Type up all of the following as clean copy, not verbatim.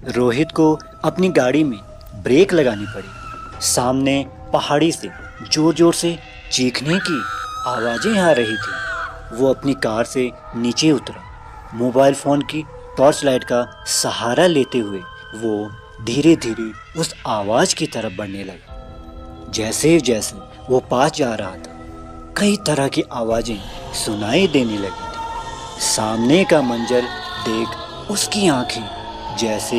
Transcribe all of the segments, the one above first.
रोहित को अपनी गाड़ी में ब्रेक लगानी पड़ी। सामने पहाड़ी से जोर जोर से चीखने की आवाज़ें आ रही थी। वो अपनी कार से नीचे उतरा। मोबाइल फ़ोन की टॉर्च लाइट का सहारा लेते हुए वो धीरे धीरे उस आवाज़ की तरफ बढ़ने लगा। जैसे जैसे वो पास जा रहा था, कई तरह की आवाज़ें सुनाई देने लगी थी। सामने का मंजर देख उसकी आंखें जैसे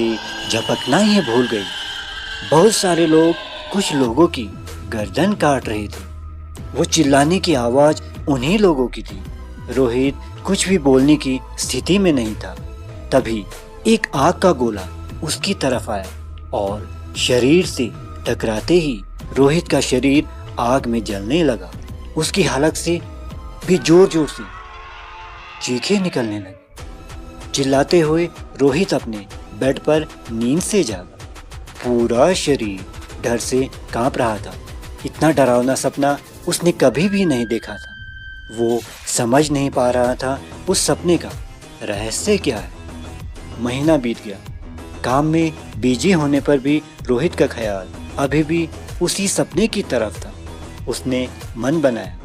झपकना ही भूल गई। बहुत सारे लोग कुछ लोगों की गर्दन काट रहे थे। वो चिल्लाने की आवाज़ उन्हीं लोगों की थी। रोहित कुछ भी बोलने की स्थिति में नहीं था। तभी एक आग का गोला उसकी तरफ आया और शरीर से टकराते ही रोहित का शरीर आग में जलने लगा। उसकी हलक से भी जोर जोर से चीखें निकलने लगी। चिल्लाते हुए रोहित अपने बेड पर नींद से जागा। पूरा शरीर डर से कांप रहा था। इतना डरावना सपना उसने कभी भी नहीं देखा था। वो समझ नहीं पा रहा था उस सपने का रहस्य क्या है। महीना बीत गया। काम में बिजी होने पर भी रोहित का ख्याल अभी भी उसी सपने की तरफ था। उसने मन बनाया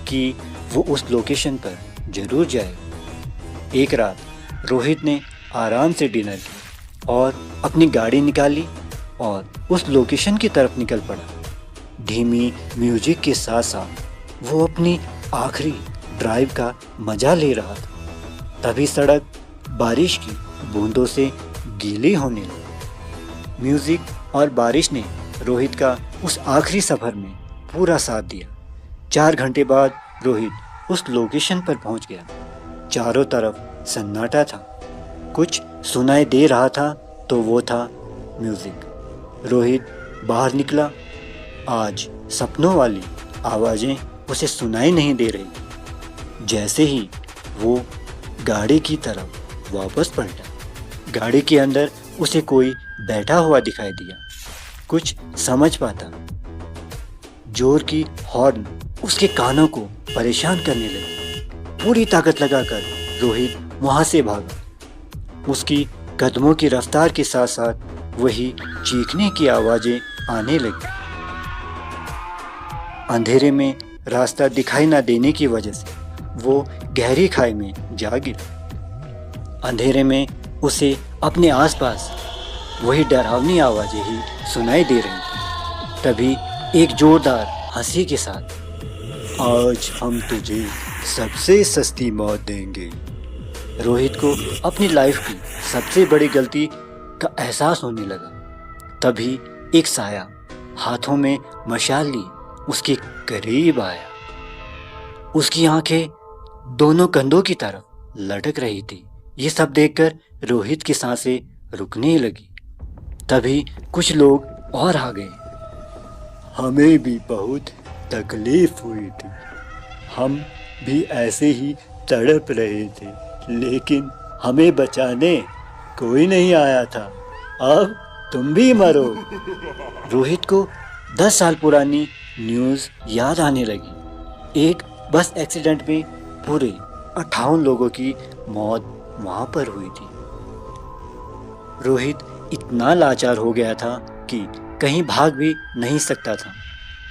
कि वो उस लोकेशन पर जरूर जाए। एक रात रोहित ने आराम से डिनर किया और अपनी गाड़ी निकाली और उस लोकेशन की तरफ निकल पड़ा। धीमी म्यूजिक के साथ साथ वो अपनी आखिरी ड्राइव का मजा ले रहा था। तभी सड़क बारिश की बूंदों से गीली होने लगी। म्यूजिक और बारिश ने रोहित का उस आखिरी सफर में पूरा साथ दिया। 4 घंटे बाद रोहित उस लोकेशन पर पहुंच गया। चारों तरफ सन्नाटा था। कुछ सुनाई दे रहा था तो वो था म्यूजिक। रोहित बाहर निकला। आज सपनों वाली आवाज़ें उसे सुनाई नहीं दे रही। जैसे ही वो गाड़ी की तरफ वापस पलटा, गाड़ी के अंदर उसे कोई बैठा हुआ दिखाई दिया। कुछ समझ पाता, जोर की हॉर्न उसके कानों को परेशान करने लगी। पूरी ताकत लगाकर रोहित वहाँ से भागा। उसकी कदमों की रफ्तार के साथ साथ वही चीखने की आवाज़ें आने लगी। अंधेरे में रास्ता दिखाई न देने की वजह से वो गहरी खाई में जा गिरा। अंधेरे में उसे अपने आसपास वही डरावनी आवाज़ें ही सुनाई दे रही थी। तभी एक जोरदार हंसी के साथ, आज हम तुझे सबसे सस्ती मौत देंगे। रोहित को अपनी लाइफ की सबसे बड़ी गलती का एहसास होने लगा। तभी एक साया हाथों में मशाल लिए उसके करीब आया। उसकी आंखें दोनों कंधों की तरफ लटक रही थी। ये सब देखकर रोहित की सांसें रुकने लगी। तभी कुछ लोग और आ गए। हमें भी बहुत तकलीफ हुई थी। हम भी ऐसे ही तड़प रहे थे, लेकिन हमें बचाने कोई नहीं आया था। अब तुम भी मरो। रोहित को 10 साल पुरानी न्यूज़ याद आने लगी। एक बस एक्सीडेंट में पूरे 58 लोगों की मौत वहाँ पर हुई थी। रोहित इतना लाचार हो गया था कि कहीं भाग भी नहीं सकता था।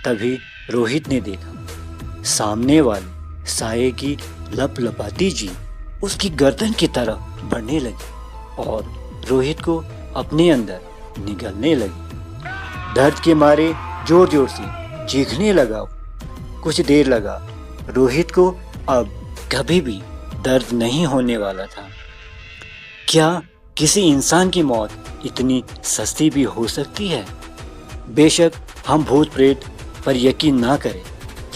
तभी रोहित ने देखा, सामने वाले साये की लपलपाती जीभ उसकी गर्दन की तरफ बढ़ने लगी और रोहित को अपने अंदर निगलने लगी। दर्द के मारे जोर जोर से चीखने लगा। कुछ देर लगा। रोहित को अब कभी भी दर्द नहीं होने वाला था। क्या किसी इंसान की मौत इतनी सस्ती भी हो सकती है? बेशक हम भूत प्रेत पर यकीन ना करें,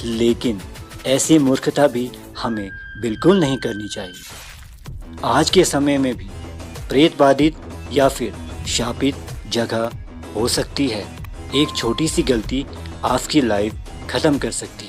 लेकिन ऐसी मूर्खता भी हमें बिल्कुल नहीं करनी चाहिए। आज के समय में भी प्रेत बाधित या फिर शापित जगह हो सकती है। एक छोटी सी गलती आपकी लाइफ खत्म कर सकती है।